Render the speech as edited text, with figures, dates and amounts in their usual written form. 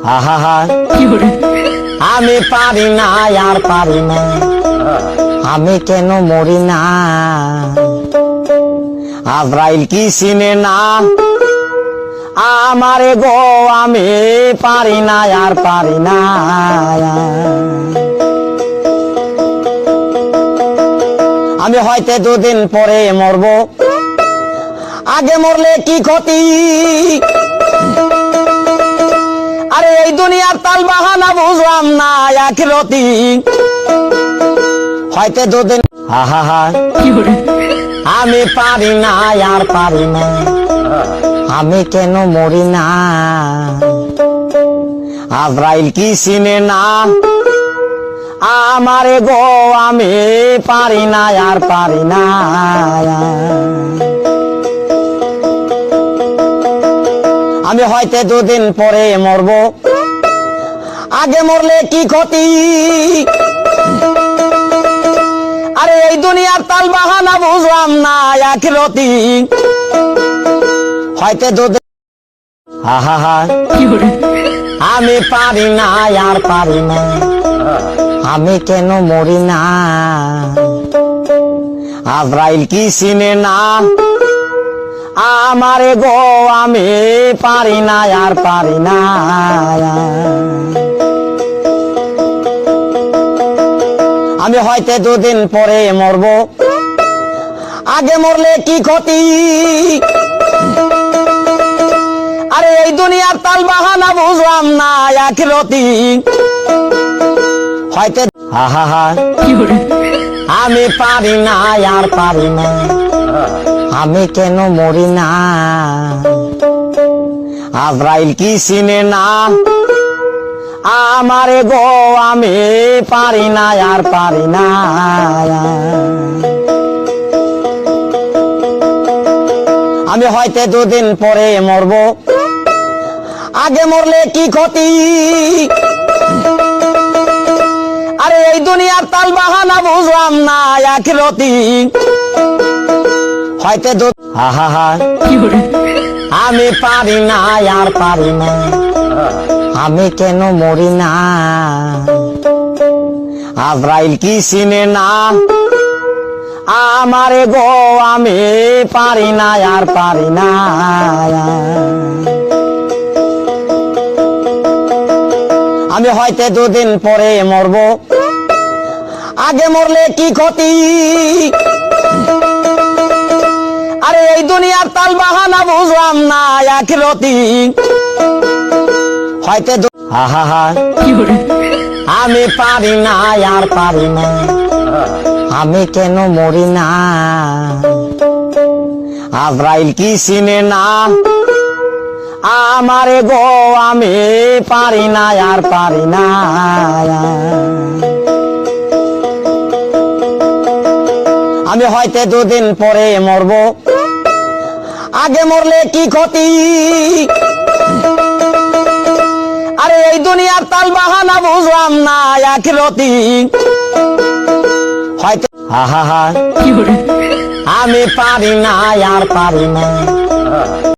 আহা আমি পারি না আর পারি না, আমি কেন মরি না। আজরাইল কি চিনে না আমারে গো, আমি পারি না আর পারি না। আমি হয়তো দুদিন পরে মরবো, আগে মরলে কি ক্ষতি। আরে এই দুনিয়ার তাল বাহানা বুঝলাম না আখিরাতি। হয়তো দুদিন আহা আমি পারি না আর পারি না, আমি কেন মরি না। আজরাইল কি চিনে না আমারে গো, আমি পারি না আর পারি না। আমি হয়তো দুদিন পরে মরবো, আগে মরলে কি ক্ষতি। আরে এই দুনিয়ার তাল বাহানা বুঝলাম না আখিরাতি। হয়তো দুদিন আহা আমি পারি না আর পারি না, আমি কেন মরি না। আজরাইল কি চিনে না আমারে গো, আমি পারি না আর পারি না। আমি হয়তো দুদিন পরে মরবো, আগে মরলে কি ক্ষতি। আরে এই দুনিয়ার তাল বাহানা বুঝলাম না আখিরাতি। হয়তো আহা আমি পারি না আর পারি না, আমি কেন মরি না। আজরাইল কি চিনে না আমারে গো, আমি পারি না আর পারি না। আমি হয়তো দুদিন পরে মরবো, আগে মরলে কি ক্ষতি। আরে এই দুনিয়ার তাল বাহানা বুঝলাম না আখিরাতি। হয়তো আহা আমি পারি না আর পারি না, আমি কেন মরি না। আজরাইল কি চিনে না আমারে গো, আমি পারি না আর পারি না। আমি হয়তো দুদিন পরে মরবো, আগে মরলে কি ক্ষতি। আরে এই দুনিয়ার তাল বাহানা বুঝলাম না আখিরাতি। হয়তো আহা আমি পারি না আর পারি না, আমি কেন মরি না। আজরাইল কি চিনে না আমারে গো, আমি পারি না আর পারি না। আমি হয়তো দুদিন পরে মরবো, আগে মরলে কি ক্ষতি। আরে এই দুনিয়ার তাল বাহানা বুঝলাম না আখিরাতি। হয়তো আহা আমি পারি না আর পারি না।